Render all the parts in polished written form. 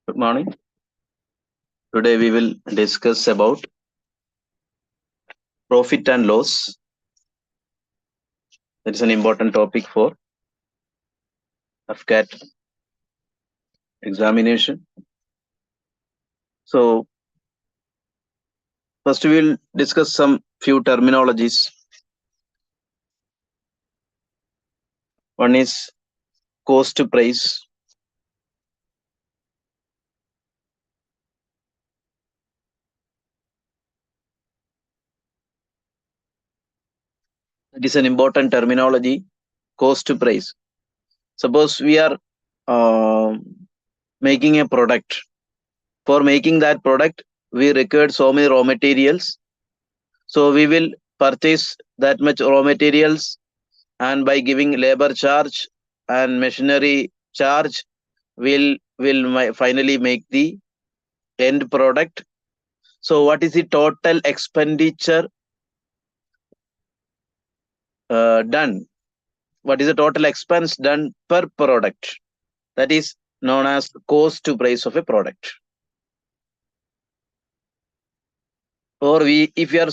Good morning. Today we will discuss about profit and loss. That is an important topic for AFCAT examination. So first we will discuss some few terminologies. One is cost price. That is an important terminology. Cost price. Suppose we are making a product. For making that product, we require so many raw materials. So we will purchase that much raw materials, and by giving labor charge and machinery charge, will finally make the end product. So what is the total expenditure done? What is the total expense done per product? That is known as cost to price of a product. Or if you are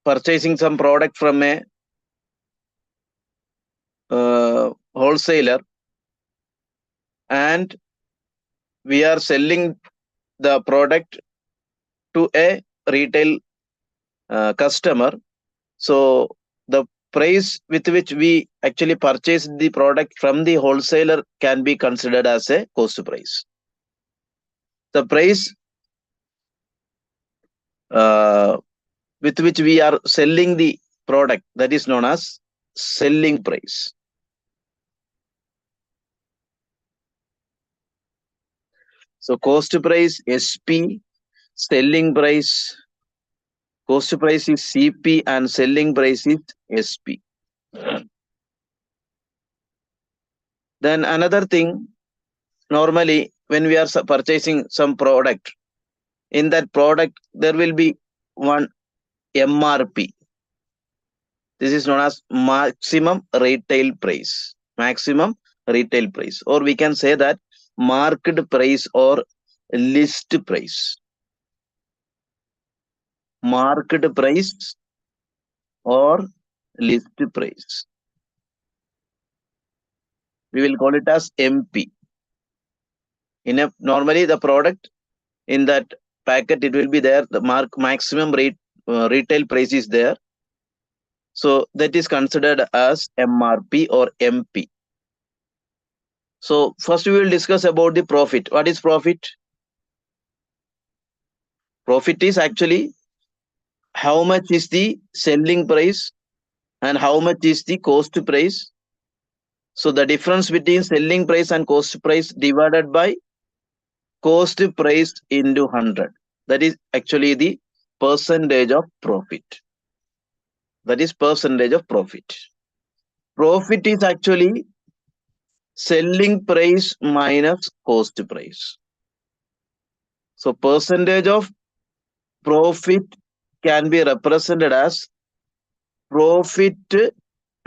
purchasing some product from a wholesaler, and we are selling the product to a retail customer. So the price with which we actually purchase the product from the wholesaler can be considered as a cost price. The price with which we are selling the product, that is known as selling price. So cost price, SP, selling price. Cost price is CP and selling price is SP. Then another thing, normally when we are purchasing some product, in that product there will be one MRP. This is known as maximum retail price. Maximum retail price, or we can say that market price or list price. Market price or list price. We will call it as MP. Normally the product in that packet, it will be there, the maximum retail price is there. So that is considered as MRP or MP. So first we will discuss about the profit. What is profit? Profit is actually how much is the selling price and how much is the cost price. So the difference between selling price and cost price divided by cost price into 100. That is actually the percentage of profit. That is percentage of profit. Profit is actually selling price minus cost price. So percentage of profit can be represented as profit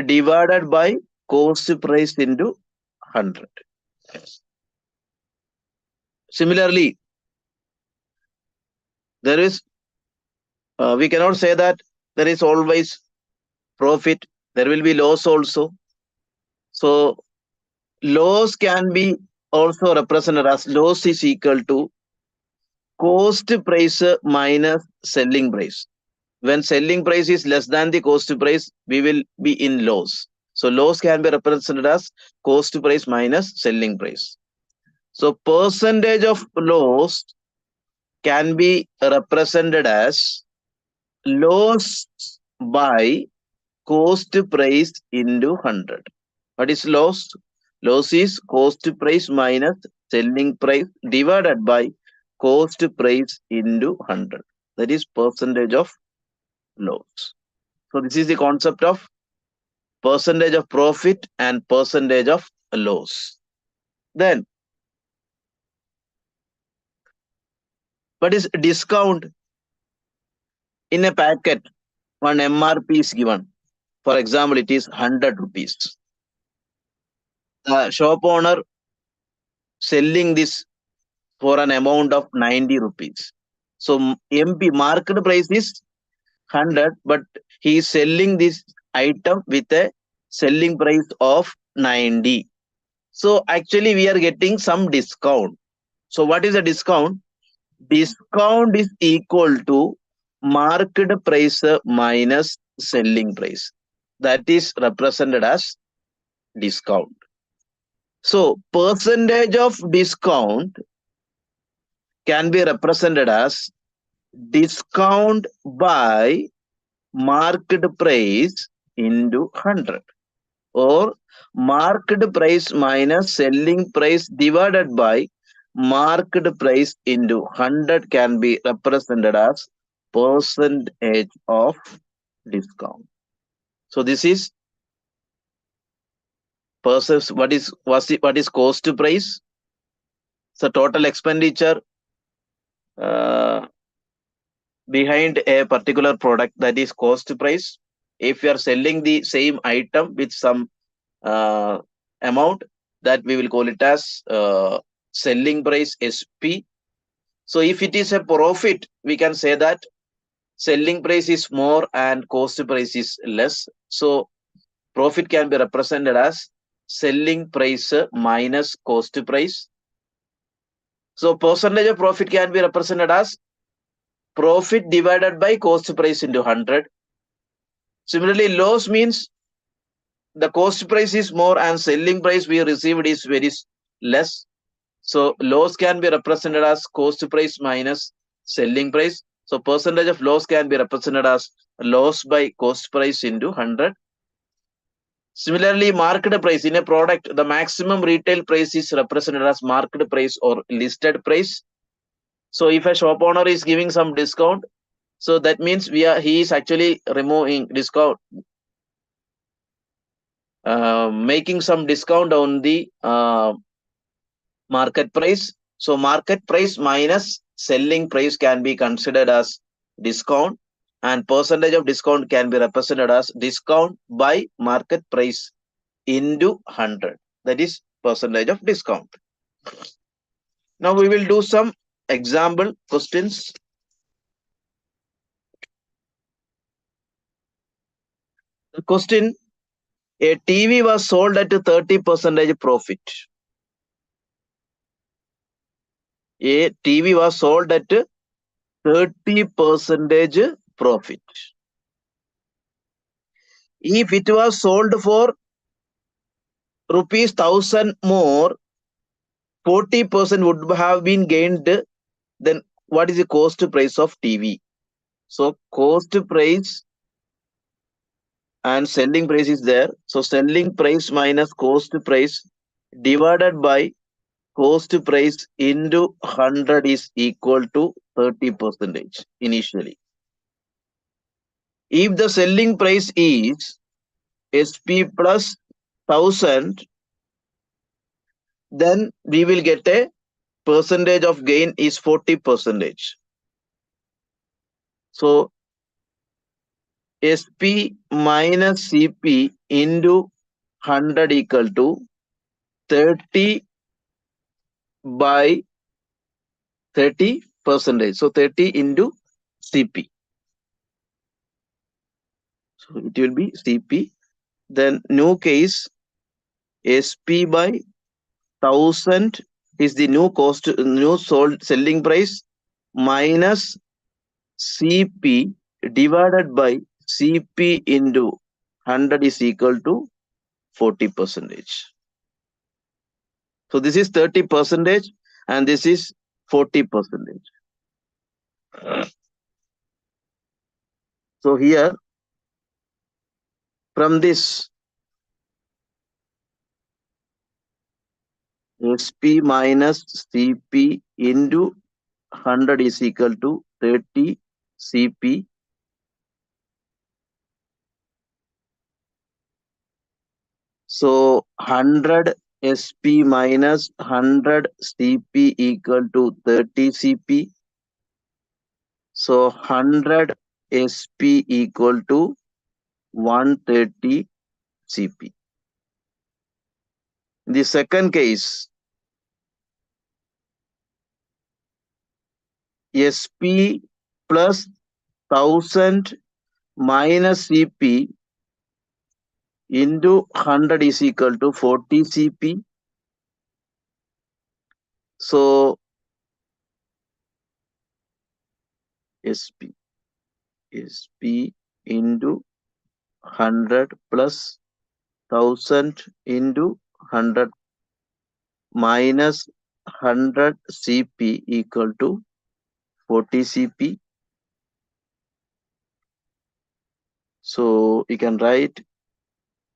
divided by cost price into 100. Similarly, there is we cannot say that there is always profit. There will be loss also. So loss can be also represented as loss is equal to cost price minus selling price. When selling price is less than the cost price, we will be in loss. So loss can be represented as cost price minus selling price. So percentage of loss can be represented as loss by cost price into 100. What is loss? Loss is cost price minus selling price divided by cost price into 100. That is percentage of loss. So this is the concept of percentage of profit and percentage of loss. Then what is discount? In a packet, one MRP is given. For example, it is 100 rupees. The shop owner selling this for an amount of 90 rupees. So MP market price is 100, but he is selling this item with a selling price of 90. So actually we are getting some discount. So what is the discount? Discount is equal to market price minus selling price. That is represented as discount. So percentage of discount can be represented as discount by market price into 100, or market price minus selling price divided by market price into 100 can be represented as percentage of discount. So this is what is cost price? So total expenditure behind a particular product, that is cost price. If you are selling the same item with some amount, that we will call it as selling price, SP. So if it is a profit, we can say that selling price is more and cost price is less. So profit can be represented as selling price minus cost price. So percentage of profit can be represented as profit divided by cost price into 100. Similarly, loss means the cost price is more and selling price we received is very less. So loss can be represented as cost price minus selling price. So percentage of loss can be represented as loss by cost price into 100. Similarly, market price in a product, the maximum retail price is represented as market price or listed price. So if a shop owner is giving some discount, so that means he is actually removing discount, making some discount on the market price. So market price minus selling price can be considered as discount, and percentage of discount can be represented as discount by market price into 100. That is percentage of discount. Now we will do some example questions. The question: a TV was sold at 30% profit. A TV was sold at 30% profit. If it was sold for rupees 1000 more, 40% would have been gained. Then what is the cost price of TV? So cost price and selling price is there. So selling price minus cost price divided by cost price into 100 is equal to 30% initially. If the selling price is SP plus 1000, then we will get a percentage of gain is 40%. So SP minus CP into 100 equal to 30 by 30%. So 30 into CP. So it will be CP. Then new case, SP by 1000 is the new cost, new sold selling price minus CP divided by CP into 100 is equal to 40%. So this is 30% and this is 40%. So here from this SP minus CP into 100 is equal to 30 CP. So 100 SP minus 100 CP equal to 30 CP. So 100 SP equal to 130 CP. In the second case, SP plus 1000 minus CP into 100 is equal to 40 CP. So SP into 100 plus 1000 into 100 minus 100 CP equal to 40 CP. So you can write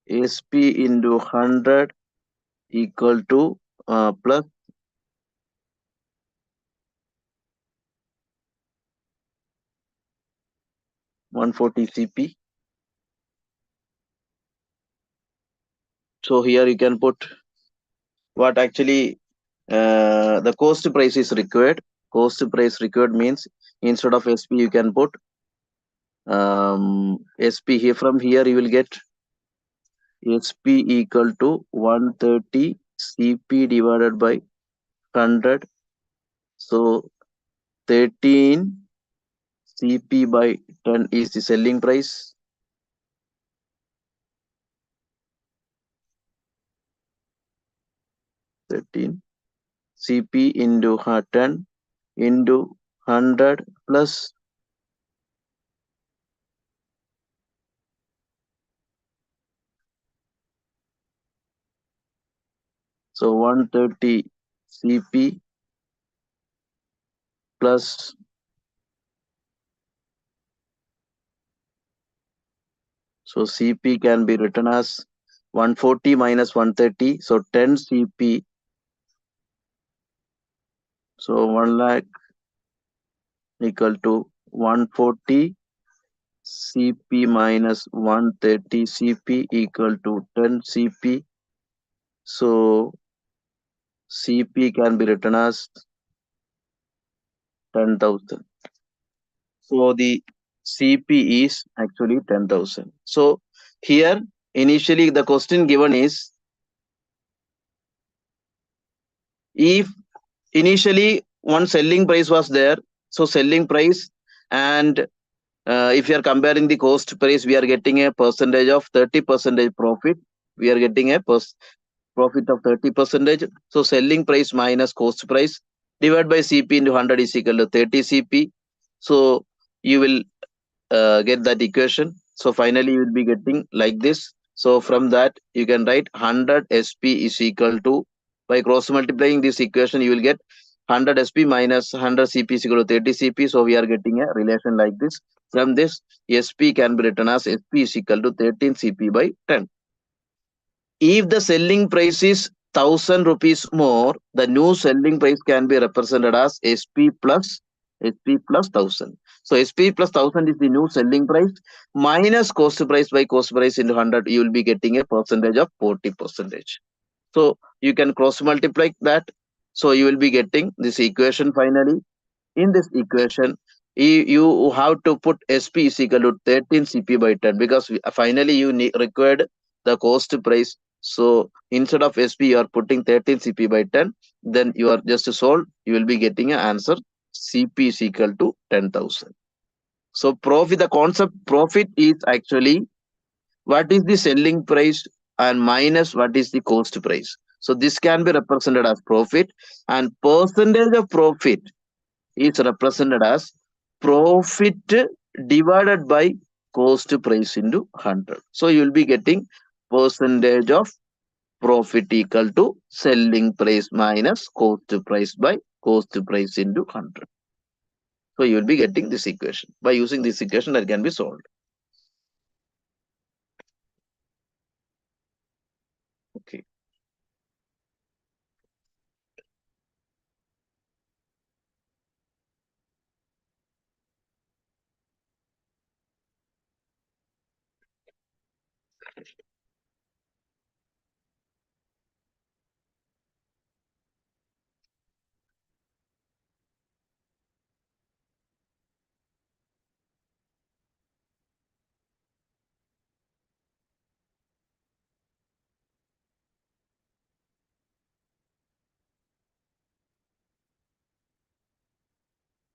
SP into 100 equal to plus 140 CP. So here you can put what actually the cost price is required. Cost price required means instead of SP you can put SP. Here from here you will get SP equal to 130 CP divided by 100. So 13 CP by 10 is the selling price. 13 CP into 10 into 100 plus so 130 CP plus so CP can be written as 140 minus 130, so 10 CP, so 1 lakh equal to 140 CP minus 130 CP equal to 10 CP. So CP can be written as 10,000. So the CP is actually 10,000. So here initially the question given is if initially one selling price was there, so selling price and if you are comparing the cost price, we are getting a percentage of 30% profit. We are getting a profit of 30%. So selling price minus cost price divided by CP into 100 is equal to 30 CP. So you will get that equation. So finally you will be getting like this. So from that you can write 100 SP is equal to, by cross multiplying this equation you will get 100 SP minus 100 CP is equal to 30 CP. So we are getting a relation like this. From this SP can be written as SP is equal to 13 CP by 10. If the selling price is 1,000 rupees more, the new selling price can be represented as SP plus 1,000. So SP plus 1,000 is the new selling price minus cost price by cost price into 100. You will be getting a percentage of 40%. So you can cross multiply that. So you will be getting this equation finally. In this equation, you have to put SP is equal to 13 CP by 10 because finally you required the cost price. So instead of SP, you are putting 13 CP by 10. Then you are just solve. You will be getting an answer. CP is equal to 10,000. So profit, the concept profit is actually what is the selling price and minus what is the cost price. So this can be represented as profit, and percentage of profit is represented as profit divided by cost price into 100. So you will be getting percentage of profit equal to selling price minus cost price by cost price into 100. So you will be getting this equation. By using this equation that can be solved. Okay.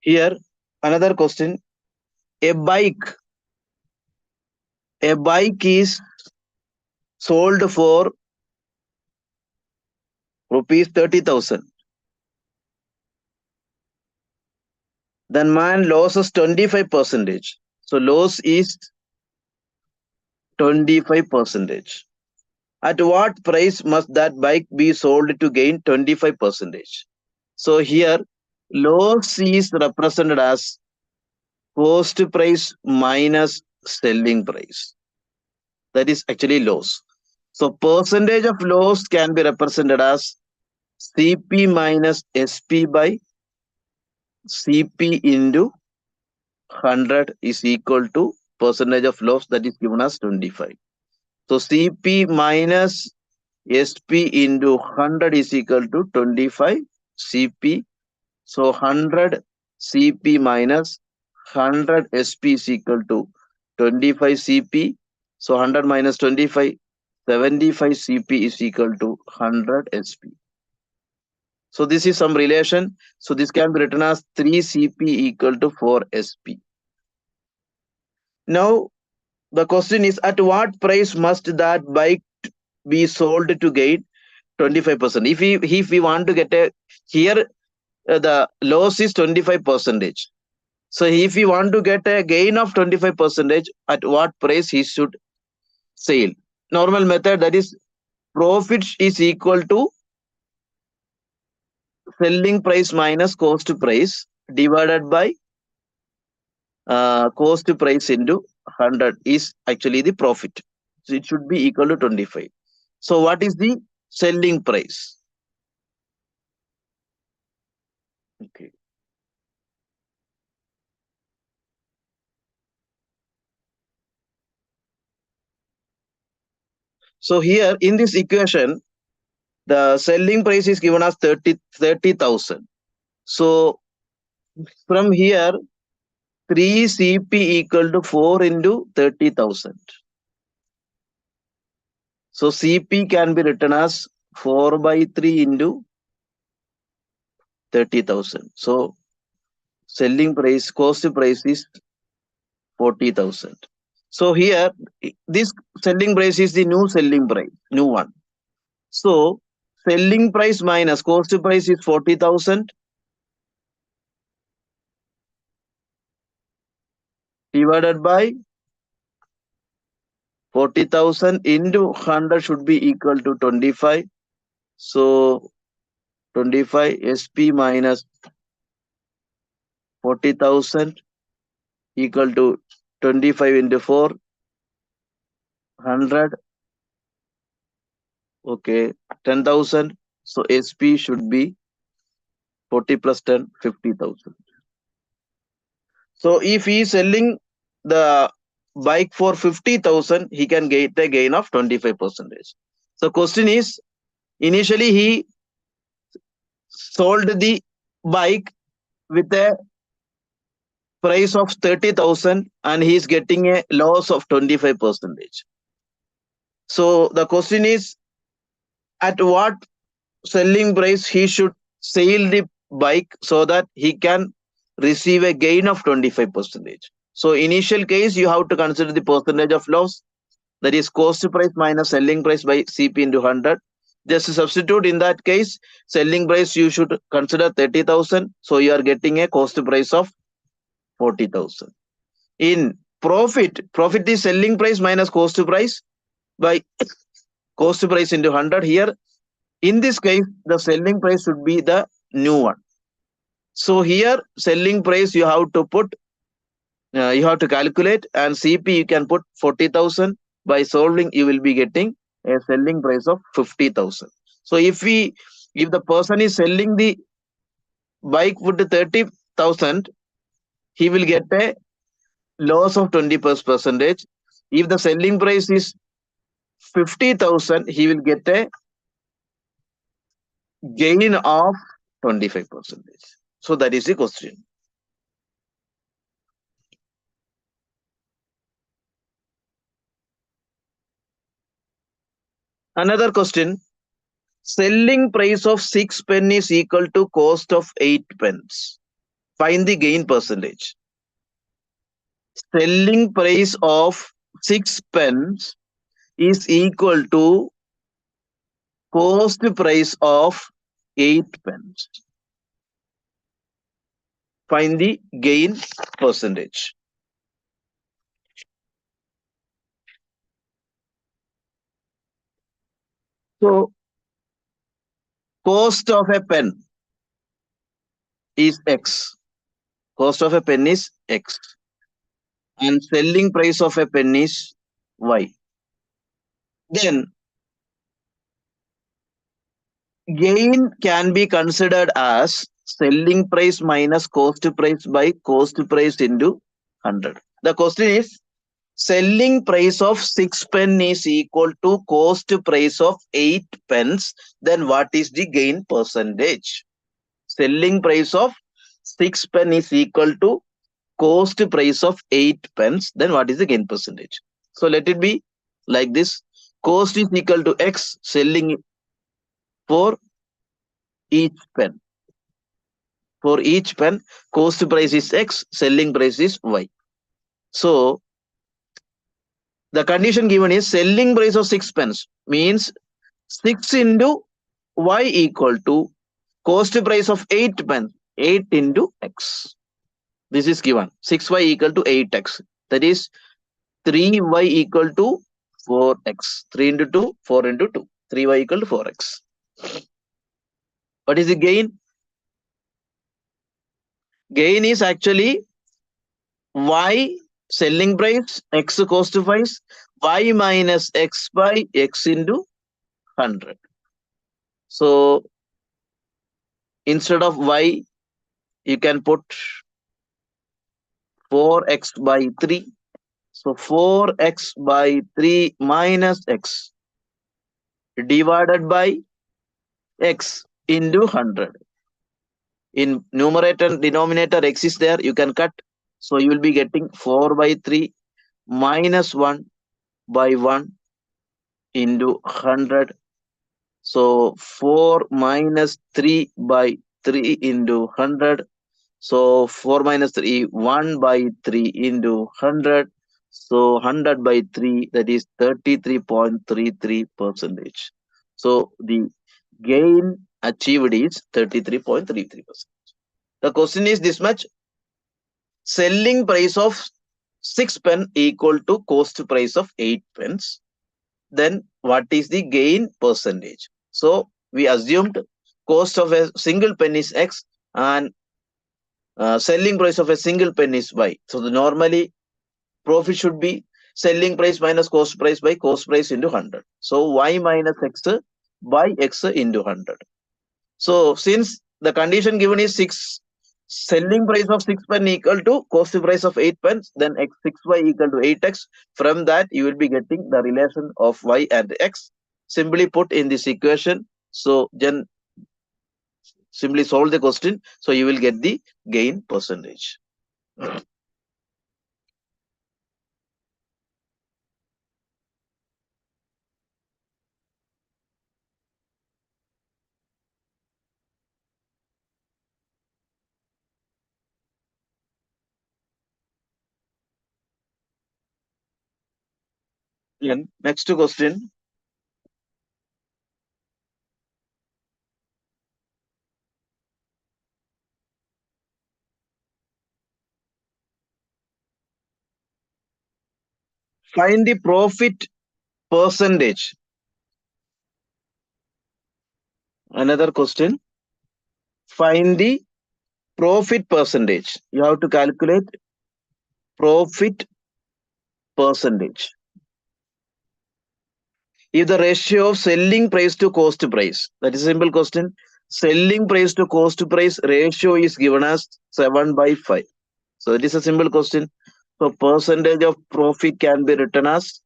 Here, another question. A bike is sold for rupees 30,000. Then man loses 25%. So loss is 25%. At what price must that bike be sold to gain 25%? So here loss is represented as cost price minus selling price. That is actually loss. So percentage of loss can be represented as CP minus SP by CP into 100 is equal to percentage of loss, that is given as 25. So CP minus SP into 100 is equal to 25 CP. So 100 CP minus 100 SP is equal to 25 CP. So 100 minus 25, 75 CP is equal to 100 SP. So this is some relation. So this can be written as 3 CP equal to 4 SP. Now the question is, at what price must that bike be sold to gain 25%? If we want to get a, here the loss is 25%. So if we want to get a gain of 25%, at what price he should sell? Normal method, that is profit is equal to selling price minus cost price divided by cost price into 100 is actually the profit. So it should be equal to 25. So what is the selling price? Okay. So here in this equation, the selling price is given as 30,000. So from here, 3 CP equal to 4 into 30,000. So CP can be written as 4 by 3 into 30,000. So selling price, cost price is 40,000. So here, this selling price is the new selling price, new one. So selling price minus cost price is 40,000 divided by 40,000 into 100 should be equal to 25. So 25 SP minus 40,000 equal to 25 into 4, 100. Okay, 10,000. So SP should be 40 plus 10, 50,000. So if he is selling the bike for 50,000, he can get a gain of 25%. So question is, initially he sold the bike with a price of 30,000 and he is getting a loss of 25%. So the question is, at what selling price he should sell the bike so that he can receive a gain of 25%. So initial case, you have to consider the percentage of loss, that is cost price minus selling price by CP into 100. Just substitute in that case, selling price you should consider 30,000. So you are getting a cost price of 40,000. In profit is selling price minus cost price by cost price into 100. Here, in this case, the selling price should be the new one. So here, selling price you have to put, you have to calculate, and CP you can put 40,000. By solving, you will be getting a selling price of 50,000. So if the person is selling the bike with 30,000, he will get a loss of 20%. If the selling price is 50,000, he will get a gain of 25%. So that is the question. Another question. Selling price of 6 pen is equal to cost of 8 pence. Find the gain percentage. Selling price of 6 pence is equal to cost price of 8 pence. Find the gain percentage. So, cost of a pen is X. Cost of a pen is X. And selling price of a pen is Y. Then, gain can be considered as selling price minus cost price by cost price into 100. The question is, selling price of 6 pence is equal to cost price of 8 pence. Then what is the gain percentage? Selling price of 6 pence is equal to cost price of 8 pence. Then what is the gain percentage? So let it be like this. Cost is equal to X, selling for each pen. For each pen, cost price is X, selling price is Y. So the condition given is selling price of 6 pence means 6 into Y equal to cost price of 8 pence, 8 into X. This is given. 6Y equal to 8X. That is 3Y equal to 4X. 3 into 2, 4 into 2. 3Y equal to 4X. What is the gain? Gain is actually Y selling price, X cost price, Y minus X by X into 100. So instead of Y, you can put 4X by 3. So 4X by 3 minus X divided by X into 100. In numerator and denominator, X is there, you can cut. So you will be getting 4 by 3 minus 1 by 1 into 100. So 4 minus 3 by 3 into 100. So 4 minus 3, 1 by 3 into 100. So 100 by 3, that is 33.33%. So the gain achieved is 33.33%. The question is this much. Selling price of 6 pence equal to cost price of 8 pence. Then what is the gain percentage? So we assumed cost of a single pen is X and selling price of a single pen is Y. So the normally profit should be selling price minus cost price by cost price into 100. So Y minus X by X into 100. So since the condition given is 6, selling price of 6 pen equal to cost price of 8 pence, then X 6Y equal to 8X. From that, you will be getting the relation of Y and X. Simply put in this equation. So then simply solve the question. So you will get the gain percentage. Then next question. Find the profit percentage. Another question. Find the profit percentage. You have to calculate profit percentage. If the ratio of selling price to cost price, that is a simple question. Selling price to cost price ratio is given as 7 by 5. So it is a simple question. So percentage of profit can be written as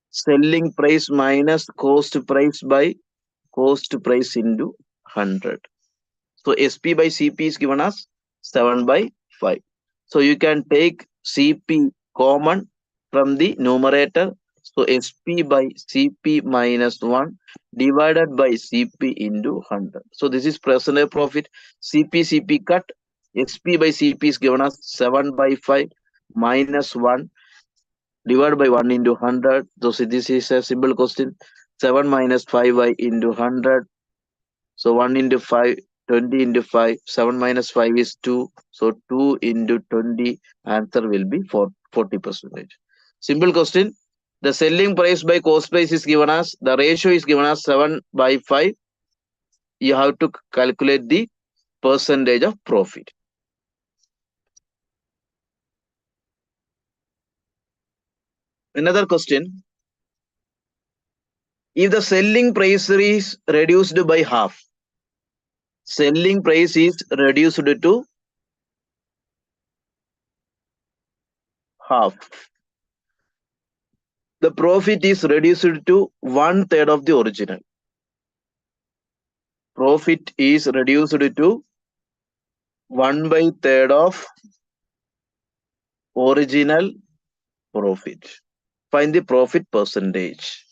selling price minus cost price by cost price into 100. So SP by CP is given as 7 by 5. So you can take CP common from the numerator. So SP by CP minus 1 divided by CP into 100. So this is percentage profit. CP cut. SP by CP is given as 7 by 5 minus 1 divided by 1 into 100. So this is a simple question. 7 minus 5y into 100. So 1 into 5, 20 into 5. 7 minus 5 is 2. So 2 into 20. Answer will be 40%. Simple question. The selling price by cost price is given as, the ratio is given as 7 by 5. You have to calculate the percentage of profit. Another question. If the selling price is reduced by half, selling price is reduced to half, the profit is reduced to 1/3 of the original. Profit is reduced to 1/3 of original profit. Find the profit percentage.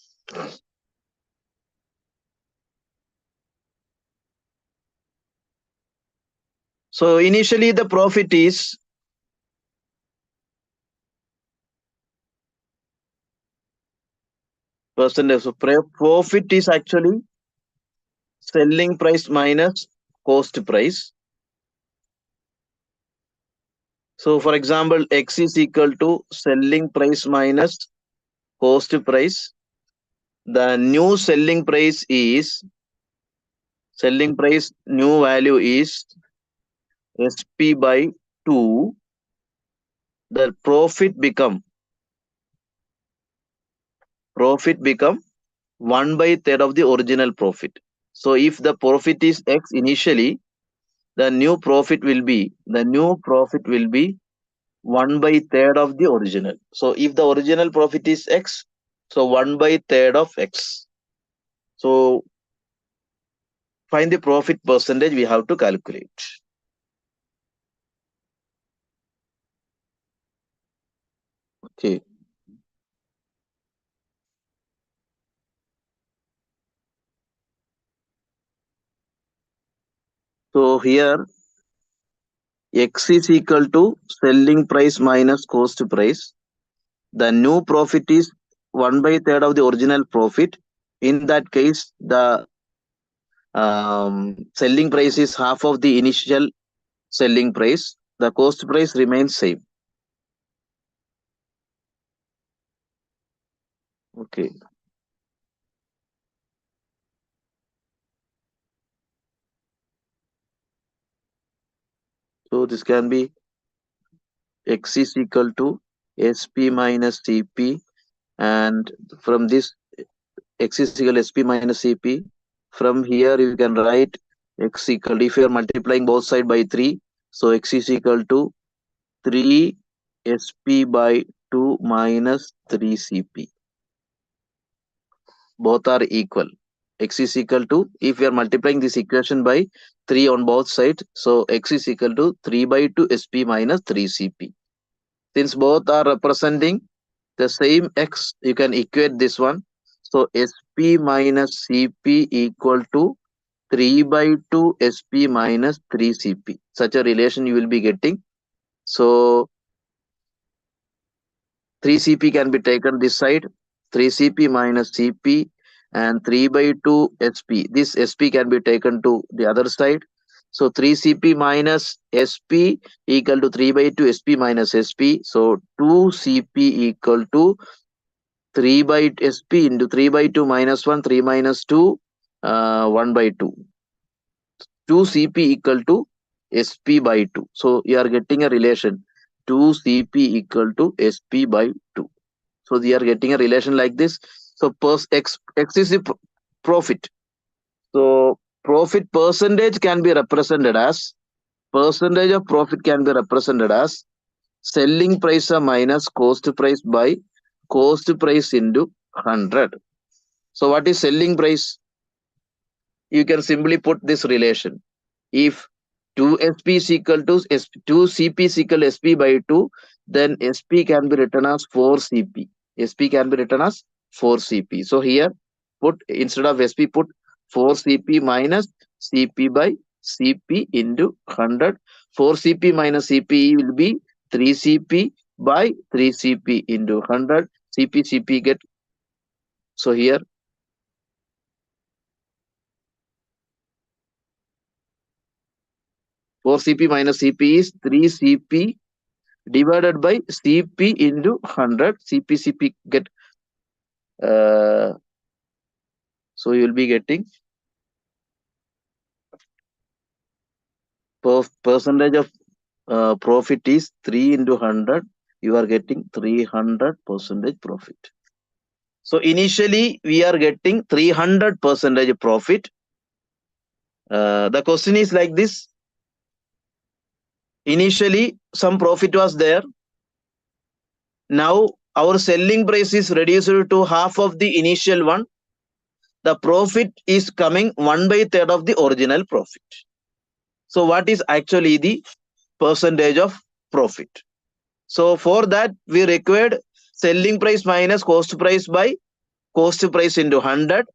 So initially the profit is percentage. So profit is actually selling price minus cost price. So for example, X is equal to selling price minus cost price. The new selling price is, selling price new value is SP by 2. The profit become 1/3 of the original profit. So if the profit is X initially, the new profit will be 1/3 of the original. So if the original profit is X, so 1/3 of X. So find the profit percentage we have to calculate. Okay. So here X is equal to selling price minus cost price. The new profit is 1/3 of the original profit. In that case, the selling price is half of the initial selling price. The cost price remains same. Okay. So this can be X is equal to SP minus CP, and from this X is equal to SP minus CP. From here you can write X equal to, if you are multiplying both side by 3, so X is equal to 3 SP by 2 minus 3 CP. Both are equal. X is equal to, if we are multiplying this equation by 3 on both sides, so X is equal to 3 by 2 SP minus 3 CP. Since both are representing the same X, you can equate this one. So SP minus CP equal to 3 by 2 SP minus 3 CP. Such a relation you will be getting. So 3 CP can be taken this side, 3 CP minus CP, and 3 by 2 SP. This SP can be taken to the other side. So 3 CP minus SP equal to 3 by 2 SP minus SP. So 2 CP equal to 3 by SP into 3 by 2 minus 1, 3 minus 2, 1 by 2. 2 CP equal to SP by 2. So you are getting a relation 2 CP equal to SP by 2. So we are getting a relation like this. So X is the profit. So profit percentage can be represented as, percentage of profit can be represented as selling price minus cost price by cost price into 100. So what is selling price? You can simply put this relation. If 2SP is equal to 2CP is equal to SP by 2, then SP can be written as 4CP. SP can be written as 4CP. So here, put, instead of SP, put 4CP minus CP by CP into 100. 4 CP minus CP will be 3 CP by 3 CP into 100. CP get. So here 4 CP minus CP is 3 CP divided by CP into 100. CP get. So you will be getting percentage of profit is 3 into 100. You are getting 300% profit. So initially we are getting 300% profit. The question is like this. Initially some profit was there. Now our selling price is reduced to half of the initial one. The profit is coming 1/3 of the original profit. So what is actually the percentage of profit? So for that we required selling price minus cost price by cost price into 100.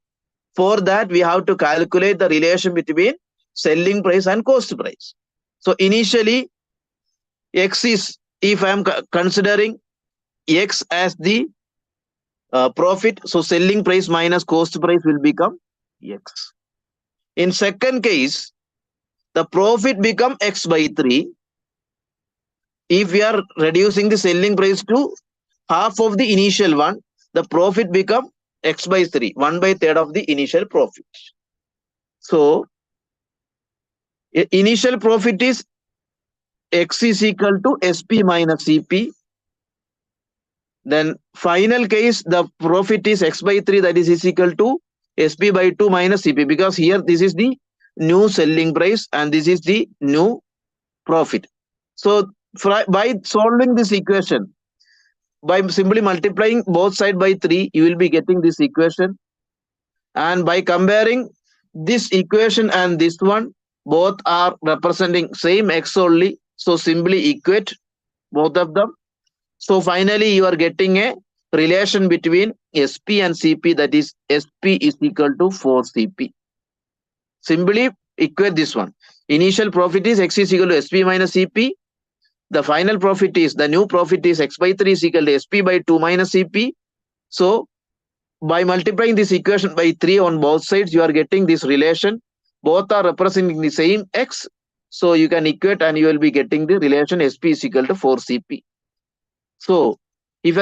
For that we have to calculate the relation between selling price and cost price. So initially X is, if I am considering X as the profit, so selling price minus cost price will become X. In second case, the profit become X by 3. If we are reducing the selling price to half of the initial one, the profit become X by 3, 1/3 of the initial profit. So initial profit is X is equal to SP minus CP. Then final case, the profit is X by 3, that is equal to SP by 2 minus CP, because here this is the new selling price and this is the new profit. So by solving this equation, by simply multiplying both sides by 3, you will be getting this equation. And by comparing this equation and this one, both are representing same X only. So simply equate both of them. So finally you are getting a relation between SP and CP, that is SP is equal to 4 CP. Simply equate this one. Initial profit is X is equal to SP minus CP. The final profit is, the new profit is X by 3 is equal to SP by 2 minus CP. So by multiplying this equation by 3 on both sides, you are getting this relation. Both are representing the same X. So you can equate and you will be getting the relation SP is equal to 4 CP. So if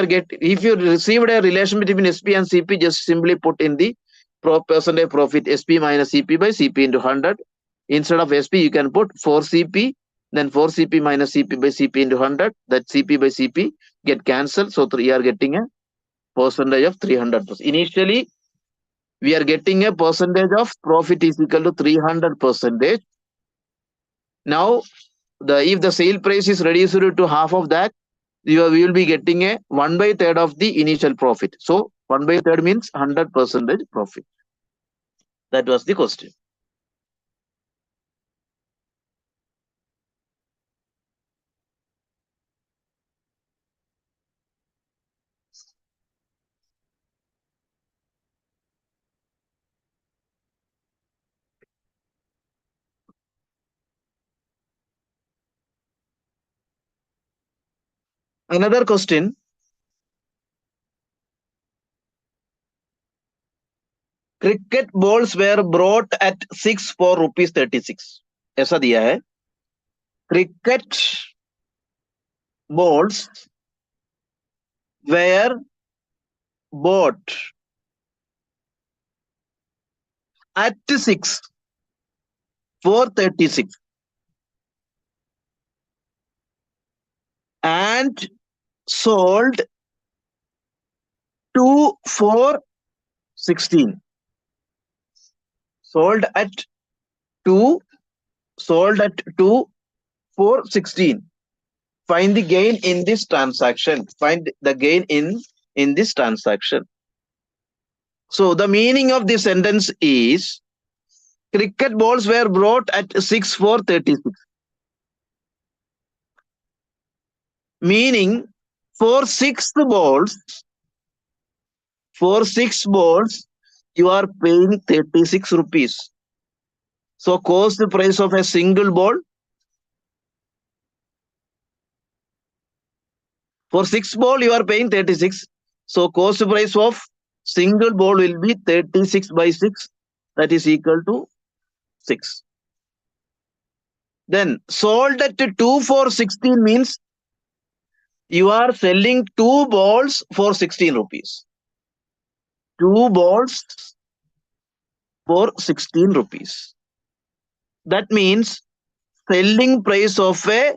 you received a relation between SP and CP, just simply put in the percentage profit SP minus CP by CP into 100. Instead of SP, you can put 4 CP, then 4 CP minus CP by CP into 100. That CP by CP get cancelled. So you are getting a percentage of 300%. Initially, we are getting a percentage of profit is equal to 300%. Now, if the sale price is reduced to half of that, we will be getting a 1/3 of the initial profit. So 1/3 means 100% profit. That was the question. Another question. Cricket balls were brought at 6 for rupees 36. ऐसा दिया है. Cricket balls were bought at 6 for 36 and sold 2 for 16. Sold at 2 for 16. Find the gain in this transaction. Find the gain in this transaction. So the meaning of this sentence is, cricket balls were brought at 6 for 36. Meaning for 6 balls, you are paying 36 rupees. So cost price of a single ball for 6 ball you are paying 36. So cost price of single ball will be 36 by 6, that is equal to 6. Then sold at 2 for 16 means you are selling 2 balls for 16 rupees. 2 balls for 16 rupees. That means selling price of a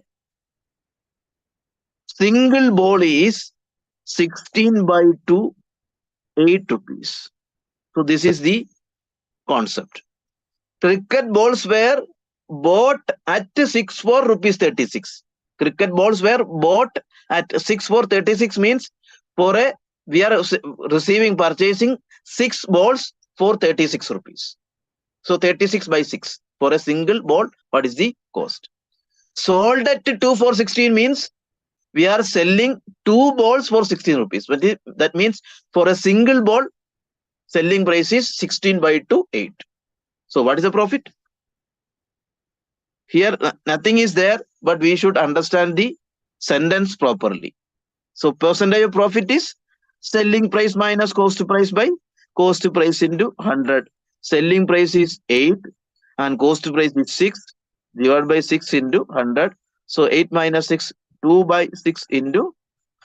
single ball is 16 by 2, 8 rupees. So this is the concept. Cricket balls were bought at 6 for rupees 36. Cricket balls were bought at 6 for 36 means for a we are purchasing 6 balls for 36 rupees. So 36 by 6 for a single ball. What is the cost? Sold at 2 for 16 means we are selling 2 balls for 16 rupees. But that means for a single ball, selling price is 16 by 2, 8. So what is the profit? Here nothing is there, but we should understand the sentence properly. So percentage of profit is selling price minus cost price by cost price into 100. Selling price is 8 and cost price is 6 divided by 6 into 100. So 8 minus 6, 2 by 6 into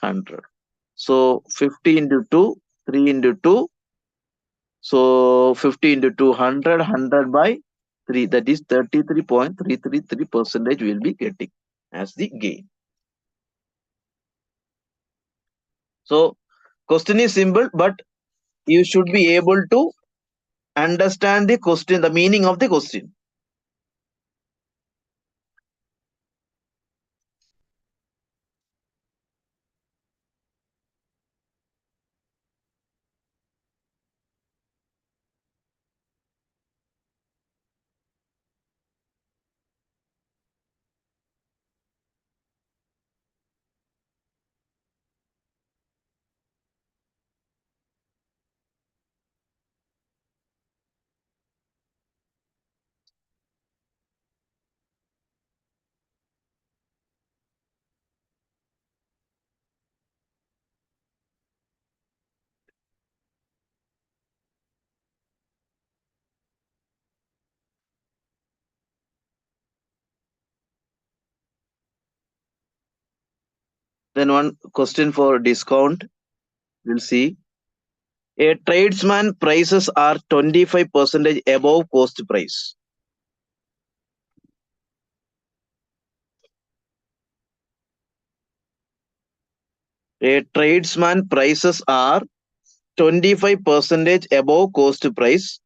100. So 50 into 2, 3 into 2. So 50 into 200, 100 by 3. That is 33.333% will be getting as the gain. So question is simple, but you should be able to understand the question, the meaning of the question. Then one question for discount. We'll see. A tradesman prices are 25% above cost price. A tradesman prices are 25% above cost price,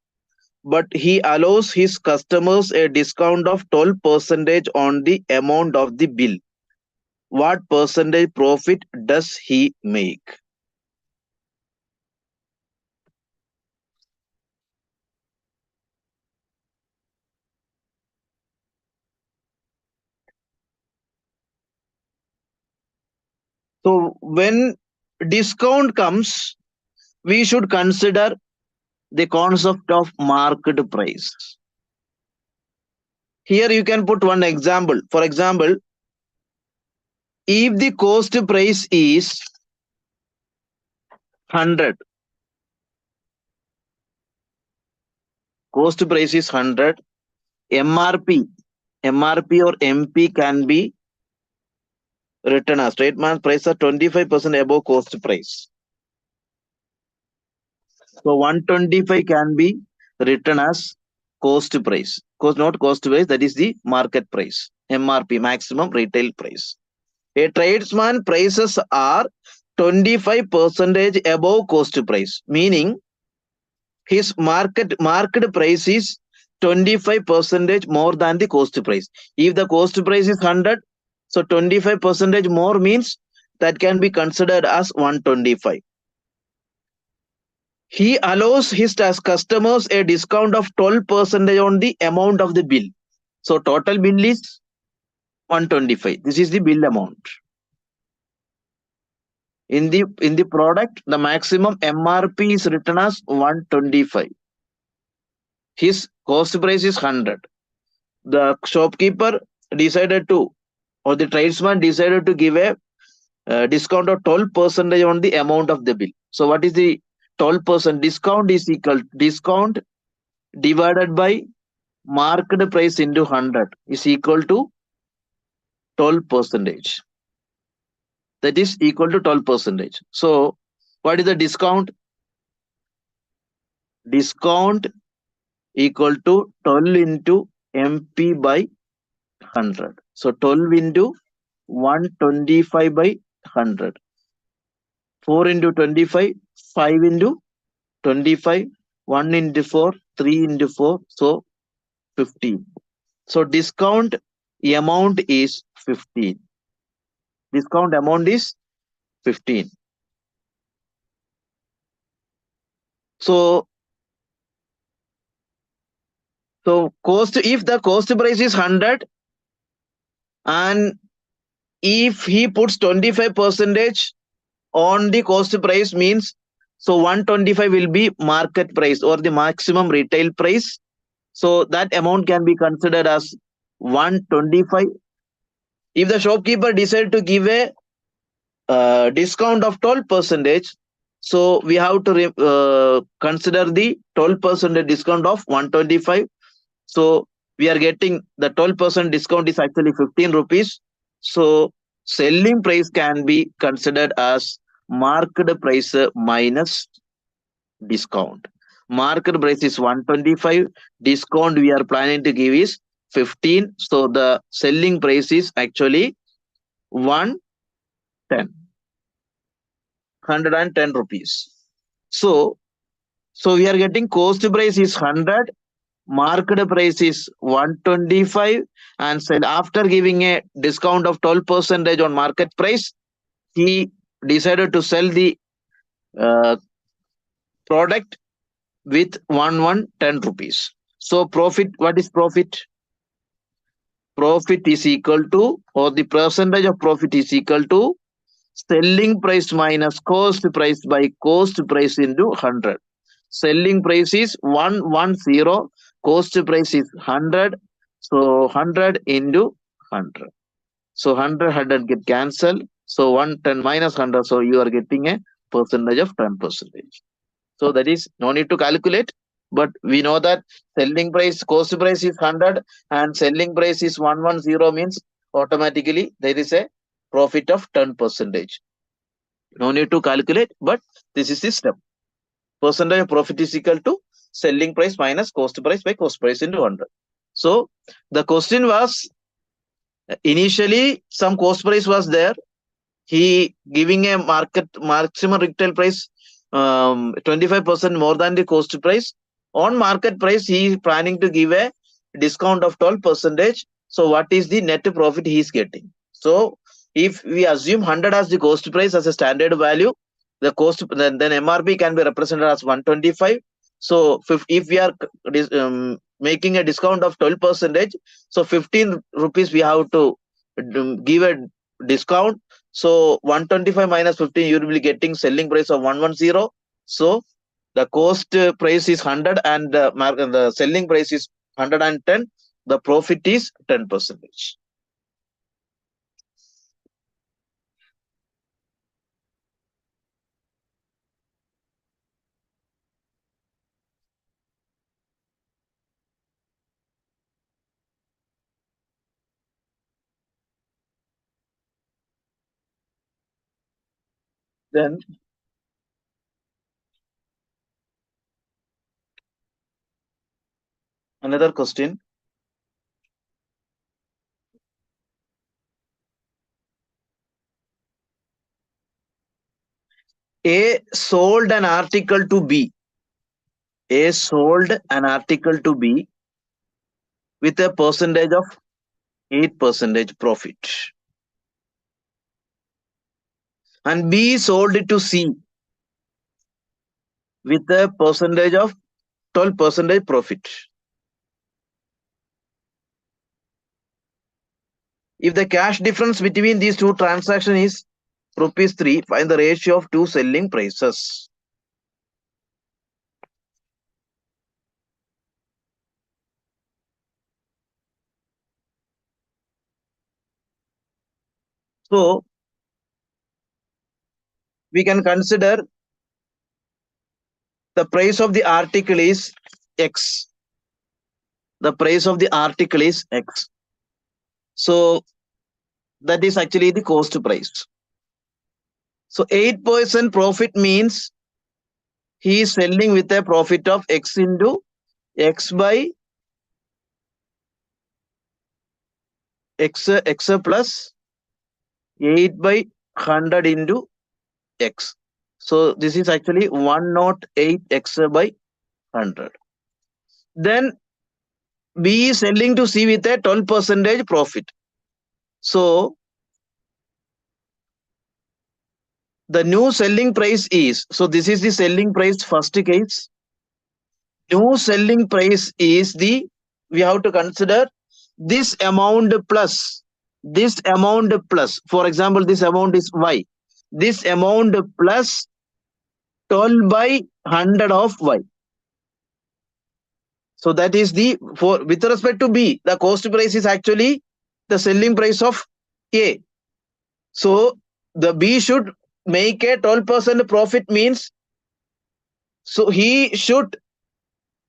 but he allows his customers a discount of 12% on the amount of the bill. What percentage profit does he make? So when discount comes, we should consider the concept of market price. Here you can put one example. For example, if the cost price is 100, cost price is 100, MRP or MP can be written as tradesman price are 25% above cost price. So 125 can be written as cost price. Not cost price, that is the market price. MRP, maximum retail price. A tradesman prices are 25% above cost price, meaning his market price is 25% more than the cost price. If the cost price is 100, so 25% more means that can be considered as 125. He allows his customers a discount of 12% on the amount of the bill. So total bill is 125. This is the bill amount. In the product, the maximum MRP is written as 125. His cost price is 100. the shopkeeper decided to, or the tradesman decided to give a discount of 12% on the amount of the bill. So what is the 12% discount? Is equal discount divided by market price into 100 is equal to 12%. That is equal to 12%. So what is the discount? Discount equal to 12 into MP by 100. So 12 into 125 by 100. 4 into 25, 5 into 25, 1 into 4, 3 into 4, so 15. So discount amount is 15. Discount amount is 15. So cost, if the cost price is 100 and if he puts 25% on the cost price, means so 125 will be market price or the maximum retail price. So that amount can be considered as 125. If the shopkeeper decide to give a discount of 12%, so we have to consider the 12% discount of 125. So we are getting the 12% discount is actually 15 rupees. So selling price can be considered as market price minus discount. Market price is 125. Discount we are planning to give is 15. So the selling price is actually 110. 110 rupees. So we are getting cost price is 100, market price is 125, and said after giving a discount of 12% on market price, he decided to sell the product with 110 rupees. So profit, what is profit? Profit is equal to, or the percentage of profit is equal to selling price minus cost price by cost price into 100. Selling price is 110, cost price is 100. So 100 into 100. So 100 get cancelled. So 110 minus 100. So you are getting a percentage of 10%. So that is no need to calculate. But we know that selling price, cost price is 100 and selling price is 110, means automatically there is a profit of 10%. No need to calculate, but this is the step. Percentage of profit is equal to selling price minus cost price by cost price into 100. So the question was, initially some cost price was there. He giving a market maximum retail price 25% more than the cost price. On market price, he is planning to give a discount of 12%. So what is the net profit he is getting? So if we assume 100 as the cost price as a standard value, the cost then MRP can be represented as 125. So if we are making a discount of 12%, so 15 rupees we have to give a discount. So 125 minus 15, you will be getting selling price of 110. So the cost price is 100 and the selling price is 110. The profit is 10%. Then another question. A sold an article to B. A sold an article to B with a percentage of 8% profit. And B sold it to C with a percentage of 12% profit. If the cash difference between these two transactions is rupees 3, find the ratio of two selling prices. So we can consider the price of the article is X. The price of the article is X. So that is actually the cost price. So 8% profit means he is selling with a profit of X into X by X plus 8 by 100 into X. So this is actually 108 X by 100. Then B is selling to C with a 12% profit. So the new selling price is, so this is the selling price first case. New selling price is the, we have to consider this amount plus, for example, this amount is Y. This amount plus 12 by 100 of Y. So that is the, for with respect to B, the cost price is actually the selling price of A. So the B should make a 12% profit means, so he should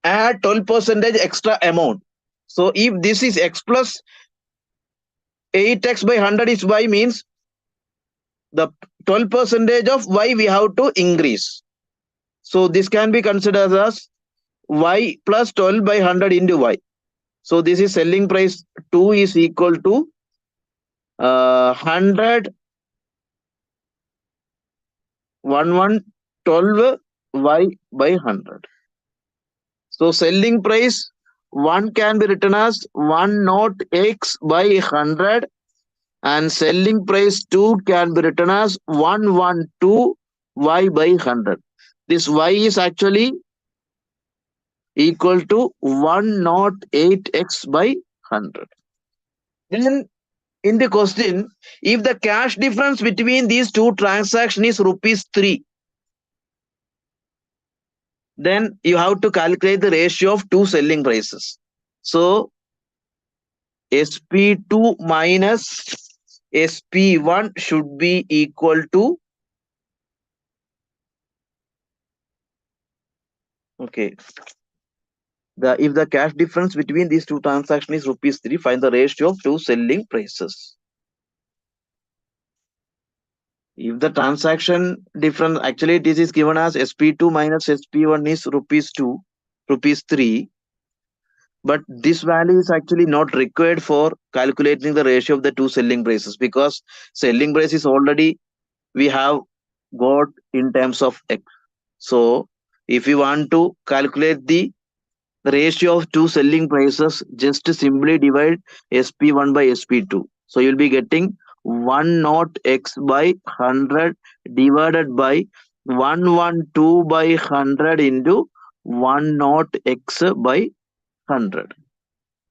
add 12% extra amount. So if this is X plus 8X by 100 is Y means the 12% of Y we have to increase. So this can be considered as Y plus 12 by 100 into Y. So this is selling price 2 is equal to 100 1112 Y by 100. So selling price 1 can be written as 1 not X by 100 and selling price 2 can be written as 112 Y by 100. This Y is actually equal to 108X by 100. Then in the question, if the cash difference between these two transactions is rupees 3, then you have to calculate the ratio of two selling prices. So SP2 minus SP1 should be equal to, okay, if the cash difference between these two transactions is rupees 3, find the ratio of two selling prices. If the transaction difference, actually this is given as SP2 minus SP1 is rupees 2, rupees 3, but this value is actually not required for calculating the ratio of the two selling prices, because selling price is already we have got in terms of X. So if you want to calculate the ratio of two selling prices, just simply divide SP1 by SP2. So you'll be getting 1 naught X by 100 divided by 112 by 100 into 1 naught X by 100.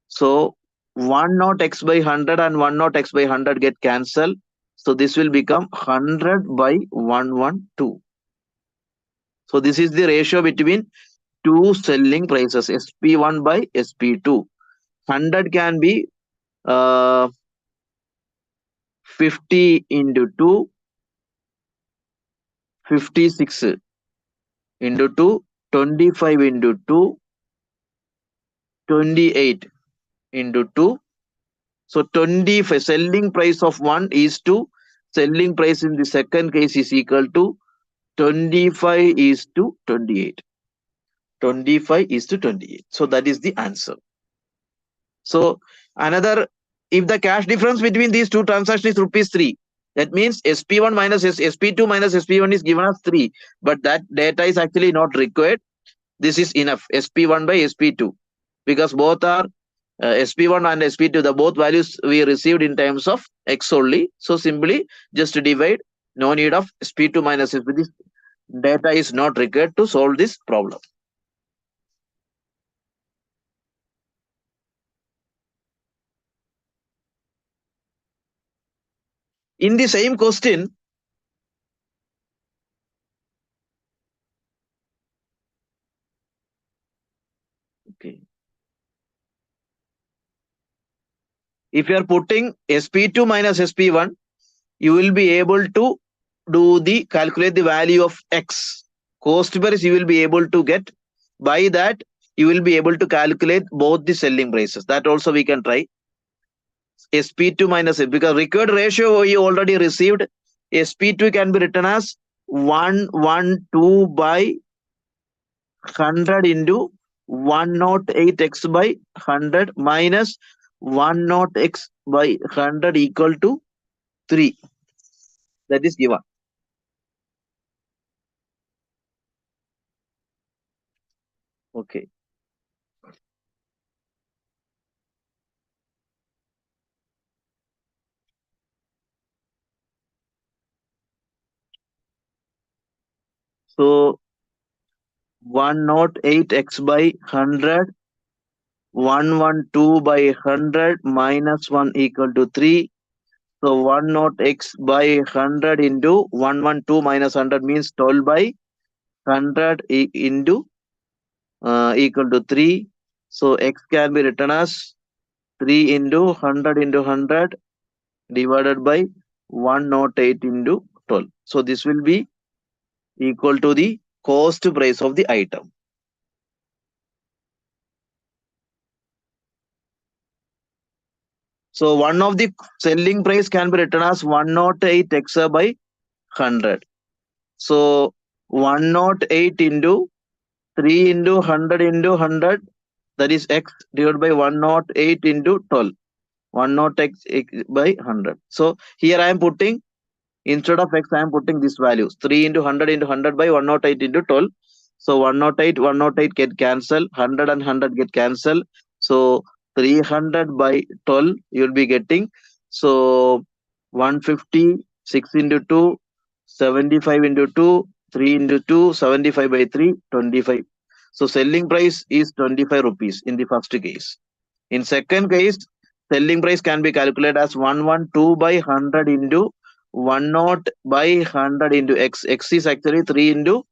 So 1 naught X by 100 and 1 naught X by 100 get cancelled. So this will become 100 by 112. So this is the ratio between two selling prices, SP1 by SP2. 100 can be 50 into 2, 56 into 2, 25 into 2, 28 into 2. So 25 selling price of 1 is to selling price in the second case is equal to 25 is to 28. 25 is to 28. So that is the answer. So another, if the cash difference between these two transactions is rupees 3, that means SP1 minus SP2 minus SP1 is given as 3, but that data is actually not required. This is enough, SP1 by SP2, because both are SP1 and SP2, the both values we received in terms of X only. So simply just divide, no need of SP2 minus SP2. This data is not required to solve this problem. In the same question, okay, if you are putting SP2 minus SP1, you will be able to calculate the value of X. Cost price you will be able to get. By that, you will be able to calculate both the selling prices. That also we can try. SP2 minus it, because required ratio we already received. SP2 can be written as 112 by 100 into 108x by 100 minus 108x by 100 equal to 3. That is given. Okay. So 108x by 100, 112 by 100 minus 1 equal to 3. So 10x by 100 into 112 minus 100 means 12 by 100 into equal to 3. So x can be written as 3 into 100 into 100 divided by 108 into 12. So this will be equal to the cost price of the item. So one of the selling price can be written as 108 x by 100. So 108 into 3 into 100 into 100, that is x divided by 108 into 12. 108 x by 100. So here I am putting, instead of x I am putting this values, 3 into 100 into 100 by 108 into 12. So 108 get cancelled, 100 and 100 get cancelled. So 300 by 12 you will be getting. So 150, 6 into 2, 75 into 2, 3 into 2, 75 by 3, 25. So selling price is 25 rupees in the first case. In second case, selling price can be calculated as 112 by 100 into 10 by 100 into x. X is actually 3 into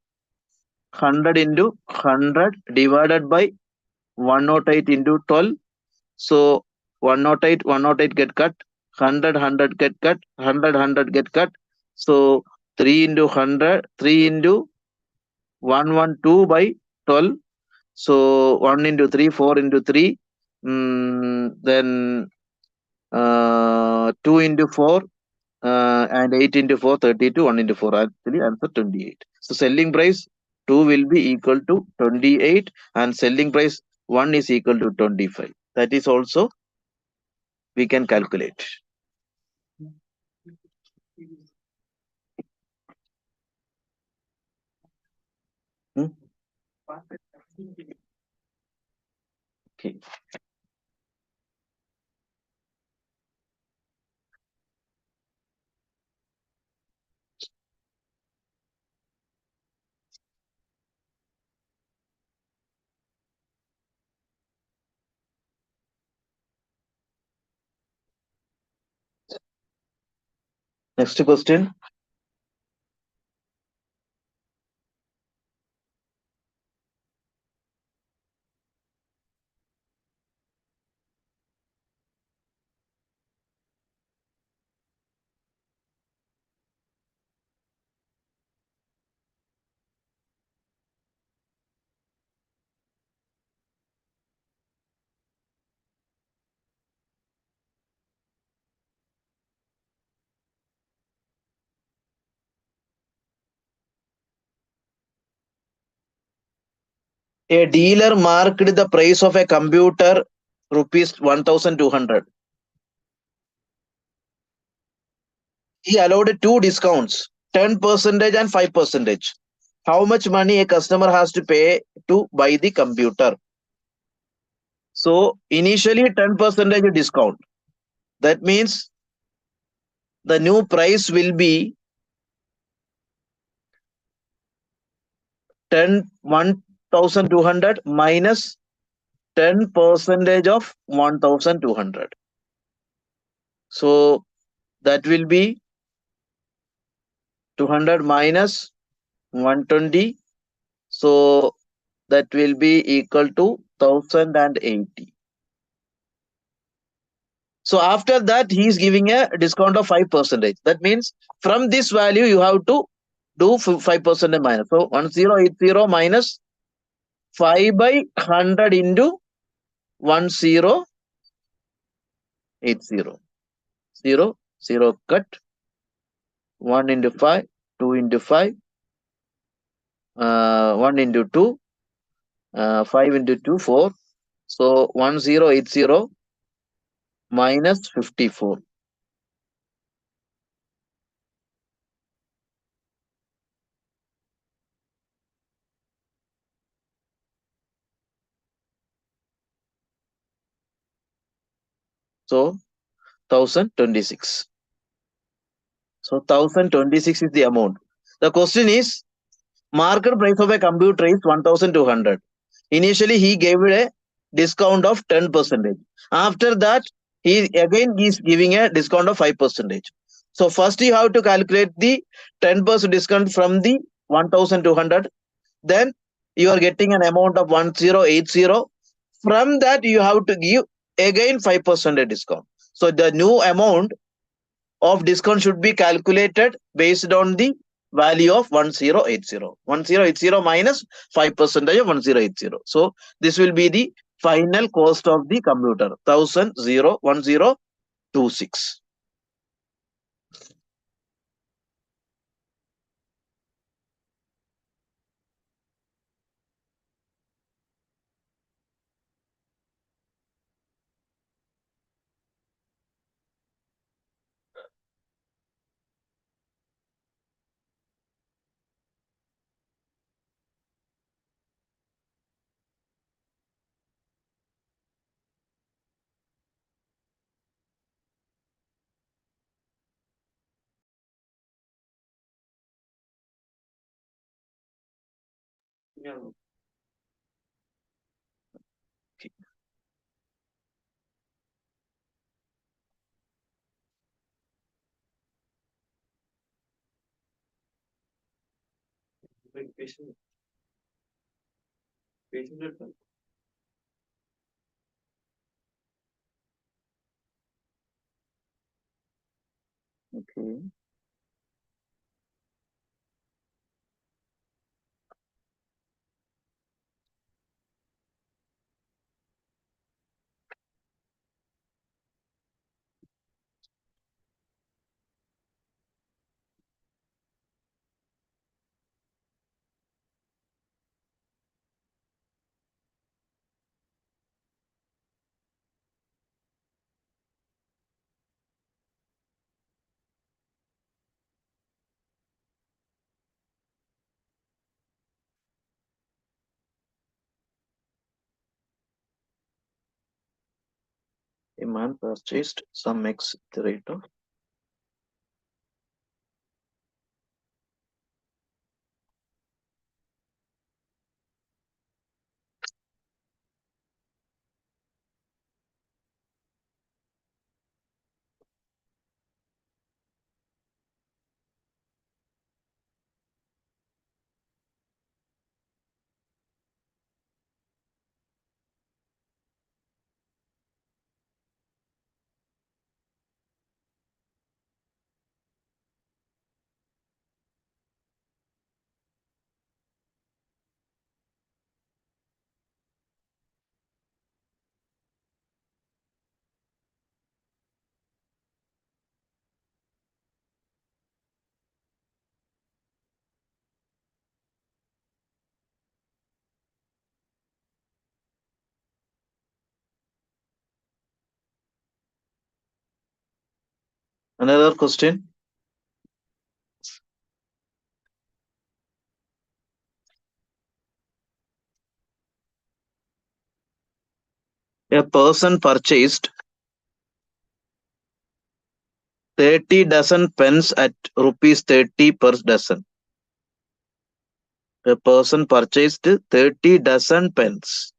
100 into 100 divided by 108 into 12. So 108 get cut, 100 get cut, 100 get cut. So 3 into 100, 3 into 112 by 12. So 1 into 3, 4 into 3. Then 2 into 4 and 8 into 4, 32, 1 into 4. Actually, answer 28. So selling price 2 will be equal to 28 and selling price 1 is equal to 25. That is also we can calculate. Okay. Next question. A dealer marked the price of a computer rupees 1200. He allowed two discounts, 10% and 5%. How much money a customer has to pay to buy the computer? So initially 10% discount. That means the new price will be 1200 minus 10% of 1200. So that will be 200 minus 120. So that will be equal to 1080. So after that, he is giving a discount of 5%. That means from this value, you have to do 5% minus. So 1080 minus 5 by 100 into 1080. 0, 0 cut. 1 into 5, 2 into 5, 1 into 2, 5 into 2, 4. So 1080 minus 54. So 1026. So 1026 is the amount. The question is, market price of a computer is 1200. Initially, he gave it a discount of 10%. After that, he again is giving a discount of 5%. So first you have to calculate the 10% discount from the 1200. Then you are getting an amount of 1080. From that, you have to give again 5% discount. So the new amount of discount should be calculated based on the value of 1080. 1080 minus 5% of 1080. So this will be the final cost of the computer, 1026. Okay. A man purchased some X at the rate of another question. A person purchased 30 dozen pens at rupees 30 per dozen. A person purchased 30 dozen pens.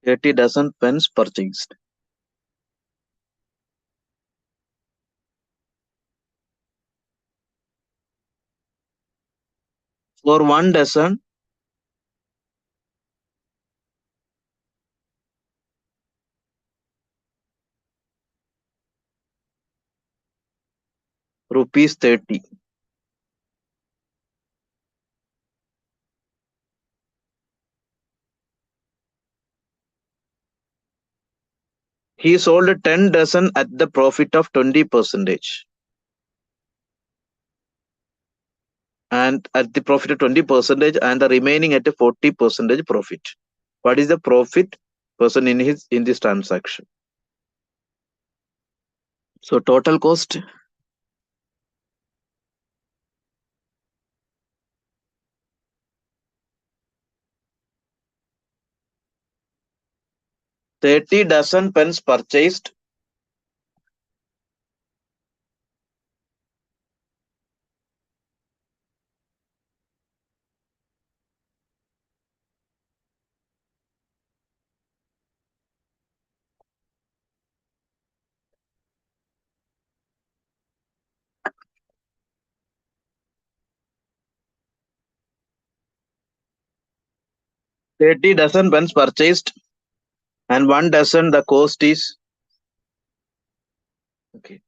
Thirty dozen pens purchased. For 1 dozen, rupees 30. He sold 10 dozen at the profit of 20%. And at the profit of 20% and the remaining at a 40% profit. What is the profit person in this transaction? So total cost 30 dozen pens purchased. Thirty dozen pens purchased, and 1 dozen the cost is okay.